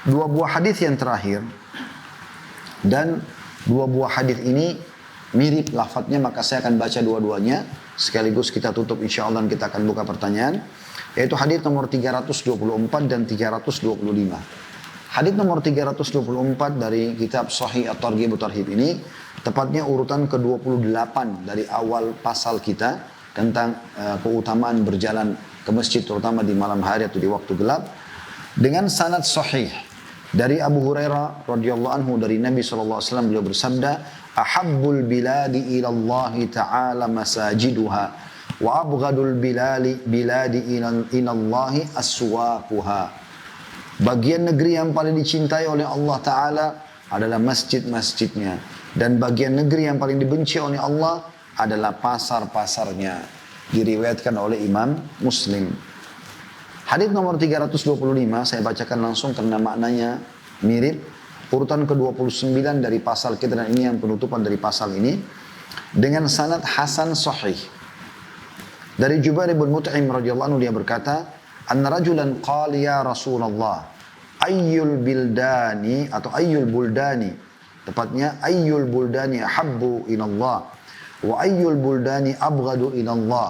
Dua buah hadis yang terakhir dan dua buah hadis ini mirip lafadznya, maka saya akan baca dua-duanya sekaligus kita tutup insyaallah dan kita akan buka pertanyaan, yaitu hadis nomor 324 dan 325. Hadis nomor 324 dari kitab Sahih At-Targhib At-Tarhib ini tepatnya urutan ke-28 dari awal pasal kita tentang keutamaan berjalan ke masjid terutama di malam hari atau di waktu gelap, dengan sanad sahih dari Abu Hurairah radhiyallahu anhu dari Nabi SAW. Beliau bersabda, ahabbul biladi ila Allah ta'ala masajiduha wa abghadul biladi ila Allah aswaquha. Bagian negeri yang paling dicintai oleh Allah Ta'ala adalah masjid-masjidnya, dan bagian negeri yang paling dibenci oleh Allah adalah pasar-pasarnya. Diriwayatkan oleh Imam Muslim. Hadis nomor 325 saya bacakan langsung karena maknanya mirip. Urutan ke-29 dari pasal kita, dan ini yang penutupan dari pasal ini, dengan sanad hasan sahih. Dari Jubair bin Mut'im radhiyallahu anhu, dia berkata, anna rajulan qala ya Rasulullah, ayyul bildani atau ayyul buldani, tepatnya ayyul buldani ahabbu ila Allah wa ayyul buldani abghadu ila Allah.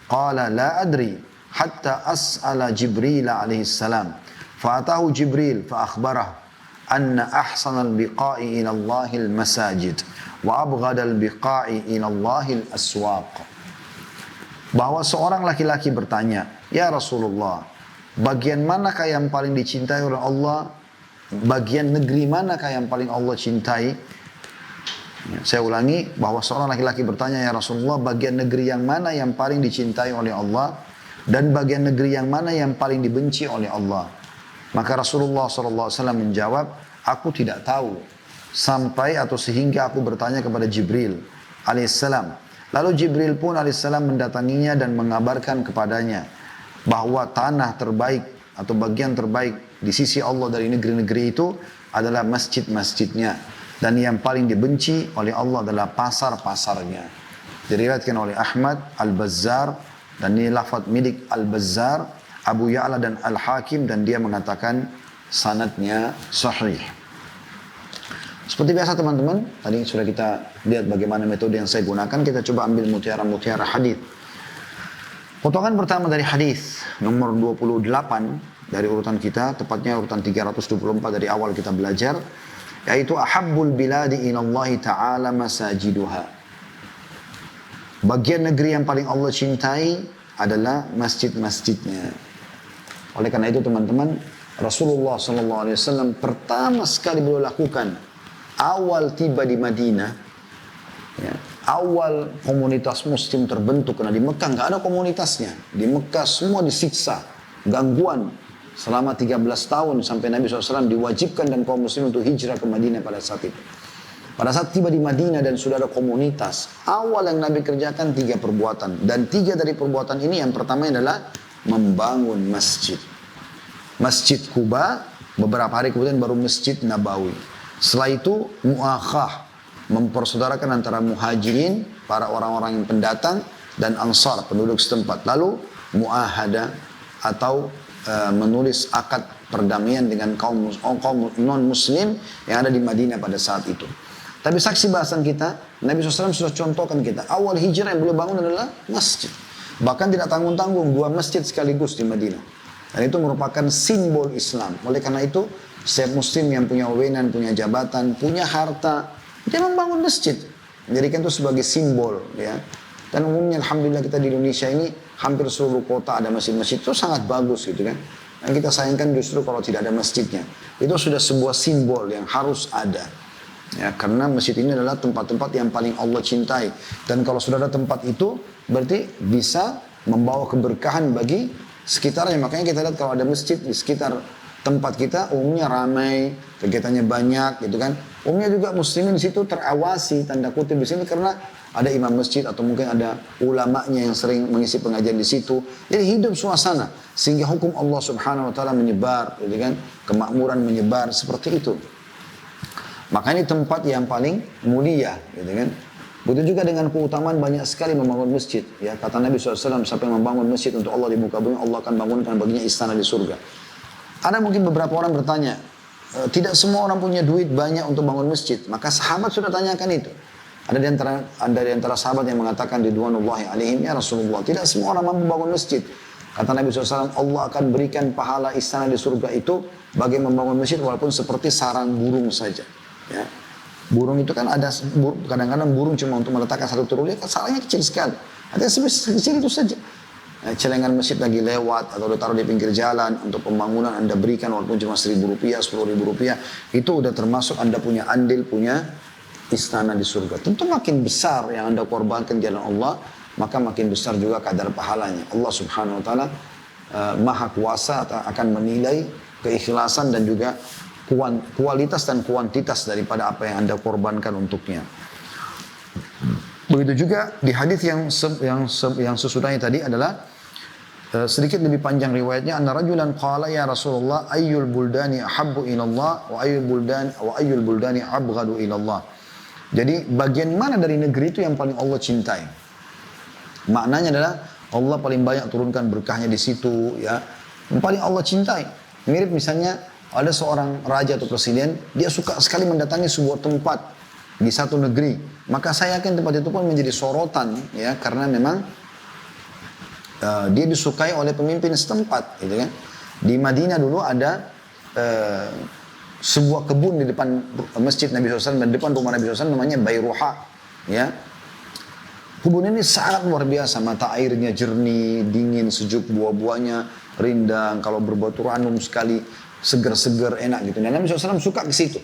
Qala la adri hatta as'ala Jibril alaihi salam. Fa'atahu Jibril fa akhbarahu anna ahsanal biqa'i ila Allahil masajid wa abghadal biqa'i ila Allahil aswaq. Bahwa seorang laki-laki bertanya, ya Rasulullah, bagian manakah yang paling dicintai oleh Allah? Bagian negeri manakah yang paling Allah cintai? Ya, saya ulangi, bahwa seorang laki-laki bertanya, ya Rasulullah, bagian negeri yang mana yang paling dicintai oleh Allah? Dan bagian negeri yang mana yang paling dibenci oleh Allah? Maka Rasulullah SAW menjawab, aku tidak tahu sampai atau sehingga aku bertanya kepada Jibril alaihissalam. Lalu Jibril pun alaihissalam mendatanginya dan mengabarkan kepadanya bahwa tanah terbaik atau bagian terbaik di sisi Allah dari negeri-negeri itu adalah masjid-masjidnya, dan yang paling dibenci oleh Allah adalah pasar-pasarnya. Diriwayatkan oleh Ahmad, Al-Bazzar, dan ini lafaz milik Al-Bazzar, Abu Ya'la dan Al-Hakim, dan dia mengatakan sanadnya sahih. Seperti biasa teman-teman, tadi sudah kita lihat bagaimana metode yang saya gunakan. Kita coba ambil mutiara-mutiara hadis. Potongan pertama dari hadis nomor 28 dari urutan kita, tepatnya urutan 324 dari awal kita belajar, yaitu ahabbul biladi inallahi ta'ala masajiduha. Bagian negeri yang paling Allah cintai adalah masjid-masjidnya. Oleh karena itu teman-teman, Rasulullah SAW pertama sekali beliau lakukan awal tiba di Madinah, ya, awal komunitas muslim terbentuk, karena di Mekah nggak ada komunitasnya. Di Mekah semua disiksa, gangguan selama 13 tahun sampai Nabi SAW diwajibkan dan kaum muslim untuk hijrah ke Madinah pada saat itu. Pada saat tiba di Madinah dan sudah ada komunitas, awal yang Nabi kerjakan 3 perbuatan. Dan 3 dari perbuatan ini, yang pertama adalah membangun masjid. Masjid Quba, beberapa hari kemudian baru Masjid Nabawi. Setelah itu muakhah, mempersaudarakan antara muhajirin, para orang-orang yang pendatang, dan ansar, penduduk setempat. Lalu muahada atau menulis akad perdamaian dengan kaum non-muslim yang ada di Madinah pada saat itu. Tapi saksi bahasan kita, Nabi SAW sudah contohkan kita, awal hijrah yang beliau bangun adalah masjid. Bahkan tidak tanggung-tanggung 2 masjid sekaligus di Madinah. Dan itu merupakan simbol Islam. Oleh karena itu, setiap muslim yang punya wewenang, punya jabatan, punya harta, dia membangun masjid. Jadikan itu sebagai simbol. Ya. Dan umumnya Alhamdulillah kita di Indonesia ini, hampir seluruh kota ada masjid-masjid, itu sangat bagus gitu kan. Dan kita sayangkan justru kalau tidak ada masjidnya. Itu sudah sebuah simbol yang harus ada. Ya, karena masjid ini adalah tempat-tempat yang paling Allah cintai. Dan kalau sudah ada tempat itu, berarti bisa membawa keberkahan bagi sekitarnya. Makanya kita lihat kalau ada masjid di sekitar tempat kita, umumnya ramai, kegiatannya banyak gitu kan. Umumnya juga muslimin di situ terawasi, tanda kutip di sini, karena ada imam masjid atau mungkin ada ulamanya yang sering mengisi pengajian di situ. Jadi hidup suasana, sehingga hukum Allah Subhanahu wa taala menyebar, gitu kan. Kemakmuran menyebar seperti itu. Maka ini tempat yang paling mulia, gitu kan. Begitu juga dengan keutamaan banyak sekali membangun masjid. Ya, kata Nabi SAW, siapa yang membangun masjid untuk Allah di muka bumi, Allah akan bangunkan baginya istana di surga. Ada mungkin beberapa orang bertanya, tidak semua orang punya duit banyak untuk bangun masjid. Maka sahabat sudah tanyakan itu. Ada di antara sahabat yang mengatakan ridwanullahi alaihim, ya Rasulullah, tidak semua orang mampu bangun masjid. Kata Nabi SAW, Allah akan berikan pahala istana di surga itu bagi membangun masjid walaupun seperti sarang burung saja. Ya. Burung itu kan ada, kadang-kadang burung cuma untuk meletakkan satu telur, sarangnya kecil sekali. Artinya kecil itu saja. Celengan masjid lagi lewat atau ditaruh di pinggir jalan untuk pembangunan Anda berikan walaupun cuma Rp1.000, Rp10.000, itu udah termasuk Anda punya andil, punya istana di surga. Tentu makin besar yang Anda korbankan jalan Allah, maka makin besar juga kadar pahalanya. Allah Subhanahu wa taala Maha Kuasa akan menilai keikhlasan dan juga kualitas dan kuantitas daripada apa yang Anda korbankan untuknya. Begitu juga di hadis yang sesudahnya tadi adalah sedikit lebih panjang riwayatnya. Anna rajulan qala ya Rasulullah ayyul buldani ahabbu ila Allah wa ayyul buldani abghadu ila Allah. Jadi bagian mana dari negeri itu yang paling Allah cintai? Maknanya adalah Allah paling banyak turunkan berkahnya di situ, ya. Yang paling Allah cintai. Mirip misalnya ada seorang raja atau presiden, dia suka sekali mendatangi sebuah tempat di satu negeri. Maka saya yakin tempat itu pun menjadi sorotan, ya, karena memang dia disukai oleh pemimpin setempat, gitu kan. Di Madinah dulu ada sebuah kebun di depan masjid Nabi SAW dan depan rumah Nabi SAW namanya Bayruha, ya. Kebun ini sangat luar biasa, mata airnya jernih, dingin, sejuk, buah-buahnya rindang, kalau berbatu ranum sekali, seger-seger, enak gitu. Dan Nabi SAW suka ke situ.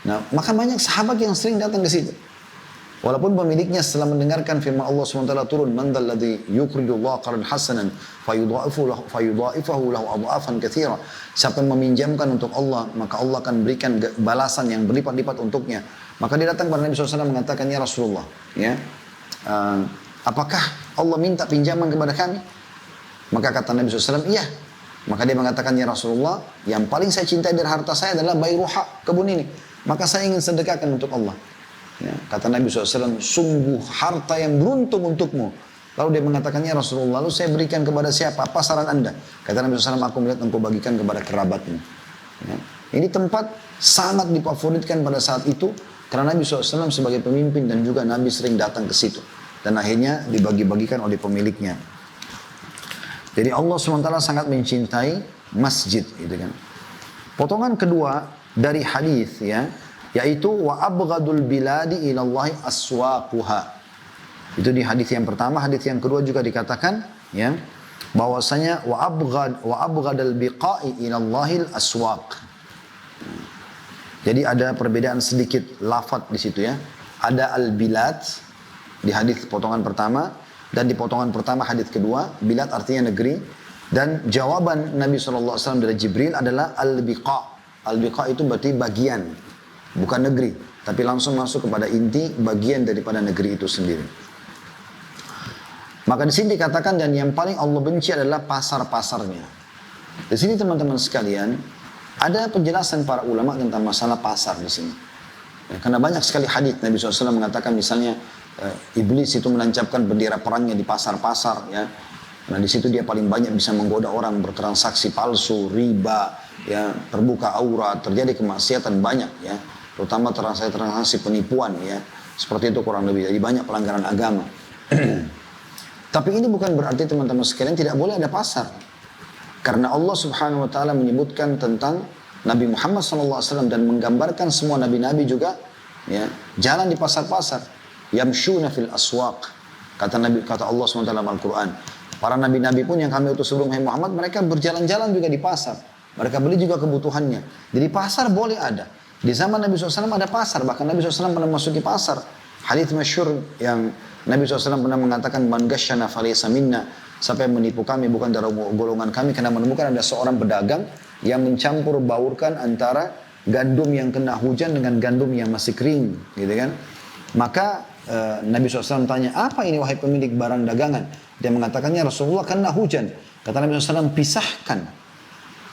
Nah, maka banyak sahabat yang sering datang ke situ. Walaupun pemiliknya setelah mendengarkan firman Allah SWT turun, man dzalladzi yuqridullah qardan hasanan fayudha'ifahu lahu adha'afan katsira. Siapa yang meminjamkan untuk Allah, maka Allah akan berikan balasan yang berlipat-lipat untuknya. Maka dia datang kepada Nabi SAW mengatakan, ya Rasulullah, ya, apakah Allah minta pinjaman kepada kami? Maka kata Nabi SAW, iya. Maka dia mengatakan, ya Rasulullah, yang paling saya cintai dari harta saya adalah Bayruha, kebun ini. Maka saya ingin sedekahkan untuk Allah. Ya, kata Nabi SAW, sungguh harta yang beruntung untukmu. Lalu dia mengatakan, ya Rasulullah, lalu saya berikan kepada siapa? Apa saran anda? Kata Nabi SAW, aku melihat engkau bagikan kepada kerabatmu. Ya. Ini tempat sangat difavoritkan pada saat itu, karena Nabi SAW sebagai pemimpin dan juga Nabi sering datang ke situ. Dan akhirnya dibagi-bagikan oleh pemiliknya. Jadi Allah SWT sangat mencintai masjid. Gitu kan. Potongan kedua dari hadis, ya, yaitu wa abghadul biladi ilallahi aswaquha. Itu di hadis yang pertama. Hadis yang kedua juga dikatakan, ya, bahwasanya wa abghadal biqa'i ilallahi aswaq. Jadi ada perbedaan sedikit lafaz di situ, ya. Ada al-bilad di hadis potongan pertama, dan di potongan pertama hadis kedua, bilad artinya negeri, dan jawaban Nabi SAW dari Jibril adalah al-biqa. Al-biqa itu berarti bagian, bukan negeri, tapi langsung masuk kepada inti bagian daripada negeri itu sendiri. Maka di sini dikatakan, dan yang paling Allah benci adalah pasar-pasarnya. Di sini teman-teman sekalian, ada penjelasan para ulama tentang masalah pasar di sini. Ya, karena banyak sekali hadis Nabi SAW mengatakan misalnya iblis itu menancapkan bendera perangnya di pasar-pasar, ya. Nah di situ dia paling banyak bisa menggoda orang bertransaksi palsu, riba, ya, terbuka aurat, terjadi kemaksiatan banyak, ya. Terutama transaksi penipuan, ya. Seperti itu kurang lebih. Jadi banyak pelanggaran agama. Tapi ini bukan berarti teman-teman sekalian tidak boleh ada pasar. Karena Allah Subhanahu wa taala menyebutkan tentang Nabi Muhammad SAW dan menggambarkan semua nabi-nabi juga, ya, jalan di pasar-pasar. Yamshuna fil aswaq. Kata Allah SWT dalam Al-Quran. Para nabi-nabi pun yang kami utus sebelum Muhammad, mereka berjalan-jalan juga di pasar. Mereka beli juga kebutuhannya. Jadi pasar boleh ada. Di zaman Nabi SAW ada pasar. Bahkan Nabi SAW pernah masuki pasar. Hadits masyhur yang Nabi SAW pernah mengatakan, man ghasyana falaysa minna. Siapa yang menipu kami bukan dari golongan kami. Karena menemukan ada seorang pedagang yang mencampur baurkan antara gandum yang kena hujan dengan gandum yang masih kering, gitu kan. Maka Nabi SAW tanya, apa ini wahai pemilik barang dagangan? Dia mengatakannya, Rasulullah kena hujan. Kata Nabi SAW, pisahkan.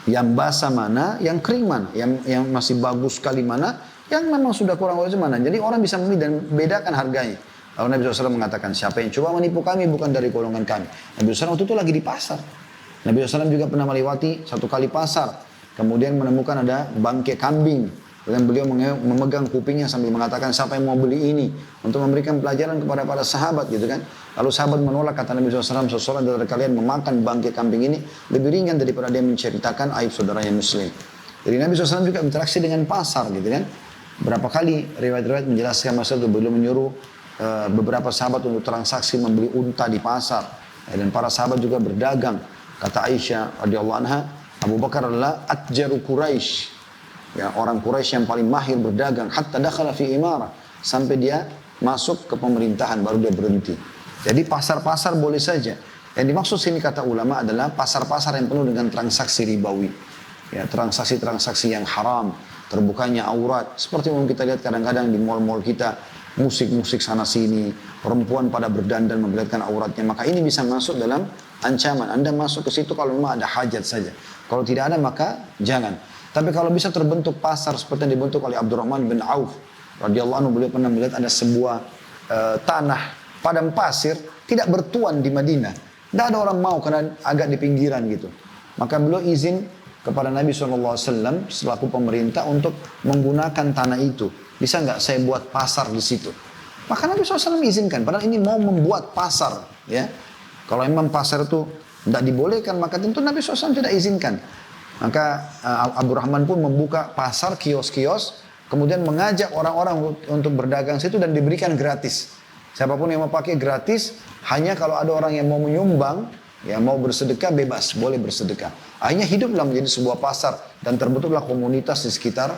Yang basah mana, yang kering mana, yang masih bagus sekali mana, yang memang sudah kurang bagus mana. Jadi orang bisa memilih dan bedakan harganya. Lalu Nabi SAW mengatakan, siapa yang coba menipu kami bukan dari golongan kami. Nabi SAW waktu itu lagi di pasar. Nabi SAW juga pernah melewati satu kali pasar. kemudian menemukan ada bangkai kambing. Dan beliau memegang kupingnya sambil mengatakan, siapa yang mau beli ini? Untuk memberikan pelajaran kepada para sahabat gitu kan. Lalu sahabat menolak, kata Nabi SAW, seseorang dari kalian memakan bangkai kambing ini lebih ringan daripada dia menceritakan aib saudaranya muslim. Jadi Nabi SAW juga interaksi dengan pasar gitu kan. Berapa kali riwayat-riwayat menjelaskan masalah itu, beliau menyuruh beberapa sahabat untuk transaksi membeli unta di pasar. Dan para sahabat juga berdagang. Kata Aisyah radhiyallahu anha, Abu Bakar adalah atjaru Quraisy. Ya, orang Quraisy yang paling mahir berdagang, hatta dakhala fi imarah, sampai dia masuk ke pemerintahan baru dia berhenti. Jadi pasar-pasar boleh saja. Yang dimaksud sini kata ulama adalah pasar-pasar yang penuh dengan transaksi ribawi. Ya, transaksi-transaksi yang haram, terbukanya aurat. Seperti yang kita lihat kadang-kadang di mal-mal kita, musik-musik sana sini, perempuan pada berdandan memperlihatkan auratnya. Maka ini bisa masuk dalam ancaman. Anda masuk ke situ kalau memang ada hajat saja. Kalau tidak ada maka jangan. Tapi kalau bisa terbentuk pasar seperti yang dibentuk oleh Abdurrahman bin Auf radhiyallahu anhu, beliau pernah melihat ada sebuah tanah padang pasir tidak bertuan di Madinah. Tidak ada orang mau karena agak di pinggiran gitu. Maka beliau izin kepada Nabi SAW selaku pemerintah untuk menggunakan tanah itu. Bisa nggak saya buat pasar di situ? Maka Nabi SAW izinkan. Padahal ini mau membuat pasar. Ya, kalau memang pasar itu tidak dibolehkan, maka tentu Nabi SAW tidak izinkan. Maka Abdurrahman pun membuka pasar, kios-kios, kemudian mengajak orang-orang untuk berdagang situ dan diberikan gratis. Siapapun yang mau pakai gratis, hanya kalau ada orang yang mau menyumbang, yang mau bersedekah bebas, boleh bersedekah. Akhirnya hiduplah menjadi sebuah pasar dan terbentuklah komunitas di sekitar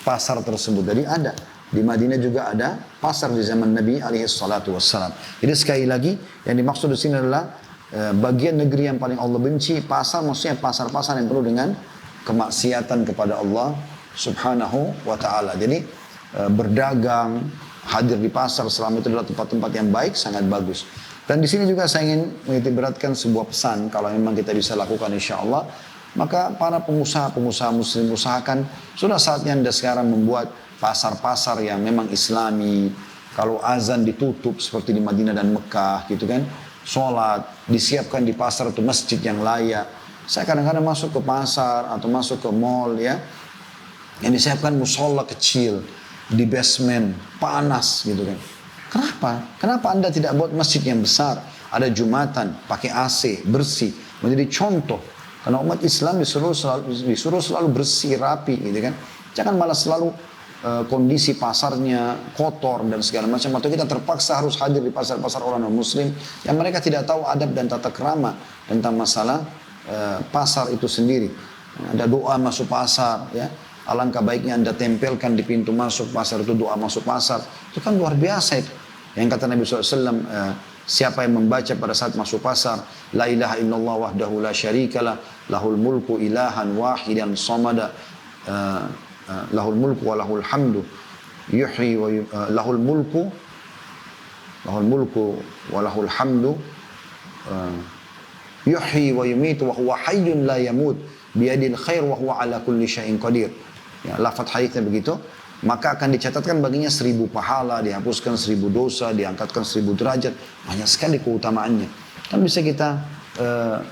pasar tersebut. Jadi ada di Madinah juga ada pasar di zaman Nabi SAW. Jadi sekali lagi yang dimaksud di sini adalah bagian negeri yang paling Allah benci, pasar maksudnya pasar-pasar yang penuh dengan kemaksiatan kepada Allah Subhanahu wa ta'ala. Jadi berdagang, hadir di pasar selama itu adalah tempat-tempat yang baik, sangat bagus. Dan di sini juga saya ingin menitikberatkan sebuah pesan, kalau memang kita bisa lakukan insya Allah, maka para pengusaha-pengusaha muslim usahakan, sudah saatnya Anda sekarang membuat pasar-pasar yang memang islami. Kalau azan ditutup seperti di Madinah dan Mekah gitu kan, sholat, disiapkan di pasar itu masjid yang layak. Saya kadang-kadang masuk ke pasar atau masuk ke mall ya, yang disiapkan musola kecil di basement, panas gitu kan. Kenapa? Kenapa Anda tidak buat masjid yang besar, ada jumatan, pakai AC, bersih, menjadi contoh. Karena umat Islam disuruh selalu bersih, rapi gitu kan. Jangan malah selalu kondisi pasarnya kotor dan segala macam, atau kita terpaksa harus hadir di pasar-pasar orang non-muslim yang mereka tidak tahu adab dan tata krama tentang masalah pasar itu sendiri. Ada doa masuk pasar ya, alangkah baiknya Anda tempelkan di pintu masuk pasar itu doa masuk pasar. Itu kan luar biasa itu. Yang kata Nabi SAW, siapa yang membaca pada saat masuk pasar, la ilaha illallah wahdahu la syarikalah, lahul mulku ilahan wahidan samada, lahul mulku wa lahul hamdu yuhyi wa lahul mulku wa lahul hamdu yuhyi wa yumitu wa huwa hayyun la yamut biyadil khair wa huwa ala kulli syai'in qadir. Ya, lafaz hadisnya begitu. Maka akan dicatatkan baginya 1000 pahala, dihapuskan 1000 dosa, diangkatkan 1000 derajat. Banyak sekali keutamaannya. Kan bisa kita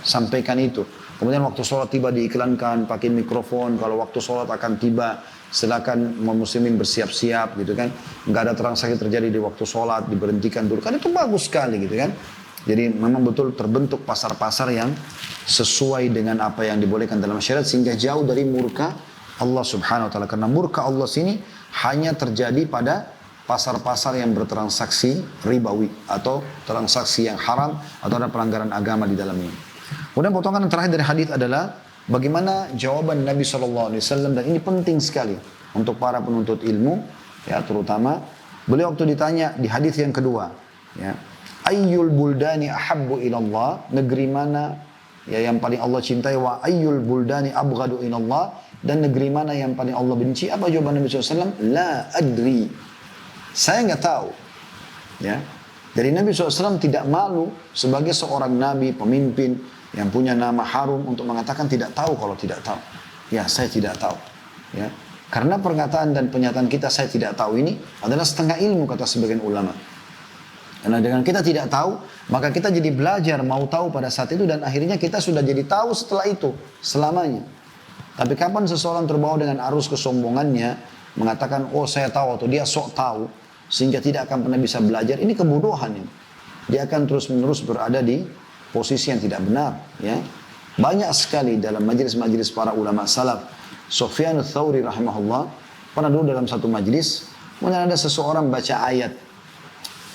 sampaikan itu. Kemudian waktu sholat tiba diiklankan, pakai mikrofon, kalau waktu sholat akan tiba, silakan muslimin bersiap-siap gitu kan. Enggak ada transaksi terjadi di waktu sholat, diberhentikan dulu. Kan itu bagus sekali gitu kan. Jadi memang betul terbentuk pasar-pasar yang sesuai dengan apa yang dibolehkan dalam syariat, sehingga jauh dari murka Allah Subhanahu wa ta'ala. Karena murka Allah sini hanya terjadi pada pasar-pasar yang bertransaksi ribawi atau transaksi yang haram atau ada pelanggaran agama di dalamnya. Kemudian potongan yang terakhir dari hadis adalah bagaimana jawaban Nabi SAW, dan ini penting sekali untuk para penuntut ilmu ya, terutama beliau waktu ditanya di hadis yang kedua ya, ayyul buldani ahabbu ilallah, negeri mana ya yang paling Allah cintai, wa ayyul buldani abghadu ilallah, dan negeri mana yang paling Allah benci. Apa jawaban Nabi SAW? La adri, saya nggak tahu ya. Dari Nabi SAW tidak malu sebagai seorang nabi, pemimpin yang punya nama harum untuk mengatakan tidak tahu kalau tidak tahu. Ya, saya tidak tahu. Ya, karena perkataan dan pernyataan kita saya tidak tahu ini adalah setengah ilmu kata sebagian ulama. Karena dengan kita tidak tahu, maka kita jadi belajar mau tahu pada saat itu, dan akhirnya kita sudah jadi tahu setelah itu selamanya. Tapi kapan seseorang terbawa dengan arus kesombongannya, mengatakan, oh saya tahu, atau dia sok tahu, sehingga tidak akan pernah bisa belajar, ini kebodohan ini. Dia akan terus-menerus berada di posisi yang tidak benar. Ya. Banyak sekali dalam majelis-majelis para ulama salaf, Sufyan ats-Tsauri rahimahullah, pernah dulu dalam satu majelis, kemudian ada seseorang baca ayat.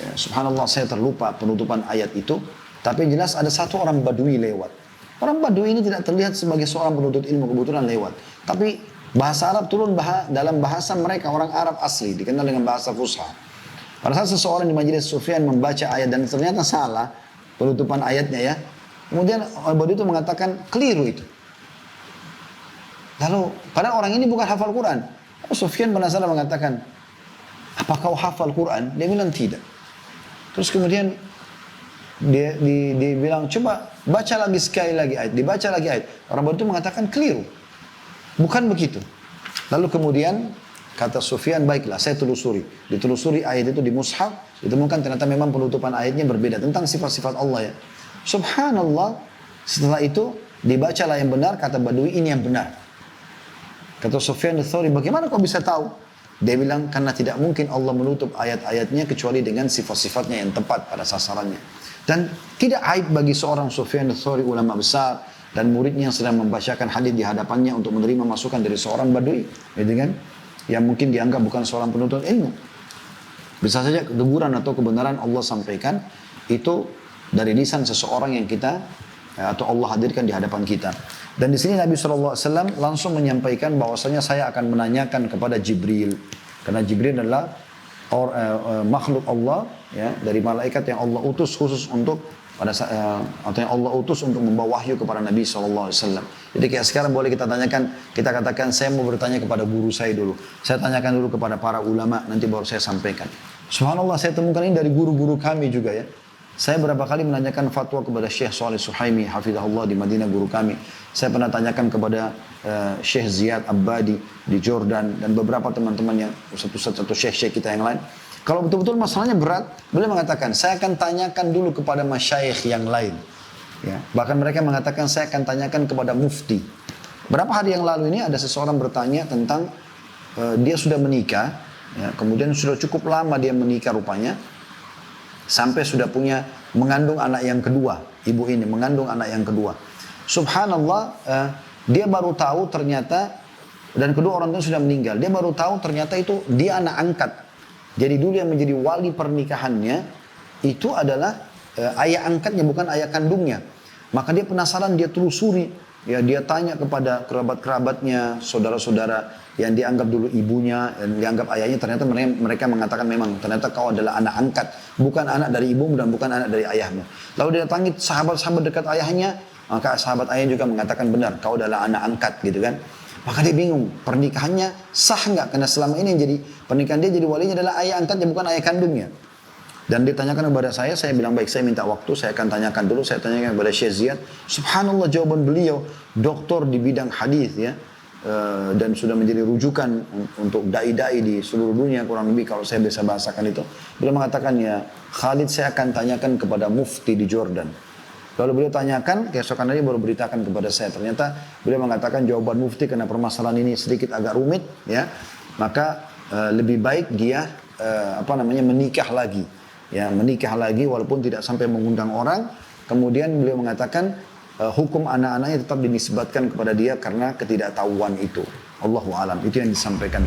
Ya, subhanallah saya terlupa penutupan ayat itu, tapi jelas ada satu orang Badui lewat. Orang Badui ini tidak terlihat sebagai seorang penuntut ilmu, kebetulan lewat. Tapi bahasa Arab turun dalam bahasa mereka, orang Arab asli, dikenal dengan bahasa Fusha. Pada saat seseorang di majelis Sufyan membaca ayat dan ternyata salah penutupan ayatnya ya, kemudian orang Badui itu mengatakan keliru itu. Lalu, padahal orang ini bukan hafal Quran. Sufyan penasaran mengatakan, apa kau hafal Quran? Dia bilang tidak. Terus kemudian dia bilang, coba baca lagi sekali lagi ayat. Dibaca lagi ayat. Orang Badui itu mengatakan keliru. Bukan begitu. Lalu kemudian kata Sufyan, baiklah saya telusuri. Ditelusuri ayat itu di mushaf, ditemukan ternyata memang penutupan ayatnya berbeda tentang sifat-sifat Allah ya. Subhanallah, setelah itu dibacalah yang benar, kata Badui ini yang benar. Kata Sufyan ats-Tsauri, bagaimana kau bisa tahu? Dia bilang, karena tidak mungkin Allah menutup ayat-ayatnya kecuali dengan sifat-sifatnya yang tepat pada sasarannya. Dan tidak aib bagi seorang Sufyan ats-Tsauri, ulama besar, dan muridnya yang sedang membacakan hadis di hadapannya untuk menerima masukan dari seorang Badui, gitu kan? Yang mungkin dianggap bukan seorang penuntut ilmu. Bisa saja keguguran atau kebenaran Allah sampaikan itu dari lisan seseorang yang kita atau Allah hadirkan di hadapan kita. Dan di sini Nabi SAW langsung menyampaikan bahwasanya saya akan menanyakan kepada Jibril, karena Jibril adalah makhluk Allah ya, dari malaikat yang Allah utus khusus untuk atau yang Allah utus untuk membawa wahyu kepada Nabi SAW. Jadi kayak sekarang boleh kita tanyakan, kita katakan saya mau bertanya kepada guru saya dulu, saya tanyakan dulu kepada para ulama, nanti baru saya sampaikan. Subhanallah, saya temukan ini dari guru-guru kami juga ya. Saya berapa kali menanyakan fatwa kepada Syekh Shalih Suhaimi hafizahullah di Madinah, guru kami. Saya pernah tanyakan kepada Syekh Ziyad Abbadi di Jordan dan beberapa teman-teman yang satu syekh-syekh kita yang lain. Kalau betul-betul masalahnya berat, beliau mengatakan saya akan tanyakan dulu kepada masyayikh yang lain. Ya, bahkan mereka mengatakan saya akan tanyakan kepada mufti. Berapa hari yang lalu ini ada seseorang bertanya tentang dia sudah menikah, ya, kemudian sudah cukup lama dia menikah rupanya. Sampai sudah mengandung anak yang kedua. Ibu ini mengandung anak yang kedua. Subhanallah, dia baru tahu ternyata, dan kedua orang itu sudah meninggal. Dia baru tahu ternyata itu dia anak angkat. Jadi dulu yang menjadi wali pernikahannya, itu adalah ayah angkatnya, bukan ayah kandungnya. Maka dia penasaran, dia telusuri. Ya, dia tanya kepada kerabat-kerabatnya, saudara-saudara yang dianggap dulu ibunya dan dianggap ayahnya, ternyata mereka mengatakan memang ternyata kau adalah anak angkat, bukan anak dari ibumu dan bukan anak dari ayahmu. Lalu dia datangi sahabat-sahabat dekat ayahnya, maka sahabat ayahnya juga mengatakan benar, kau adalah anak angkat gitu kan. Maka dia bingung, pernikahannya sah nggak? Karena selama ini yang jadi pernikahan dia jadi walinya adalah ayah angkatnya, bukan ayah kandungnya. Dan ditanyakan kepada saya bilang baik, saya minta waktu, saya akan tanyakan dulu, saya tanyakan kepada Syekh Ziyad. Subhanallah, jawaban beliau, doktor di bidang hadis ya, dan sudah menjadi rujukan untuk dai-dai di seluruh dunia kurang lebih kalau saya bisa bahasakan itu. Beliau mengatakan, ya Khalid, saya akan tanyakan kepada mufti di Jordan. Lalu beliau tanyakan, keesokan hari baru beritakan kepada saya. Ternyata beliau mengatakan jawaban mufti karena permasalahan ini sedikit agak rumit ya, maka lebih baik dia menikah lagi. Ya, menikah lagi walaupun tidak sampai mengundang orang. Kemudian beliau mengatakan hukum anak-anaknya tetap dinisbatkan kepada dia karena ketidaktahuan itu. Allahu a'lam. Itu yang disampaikan.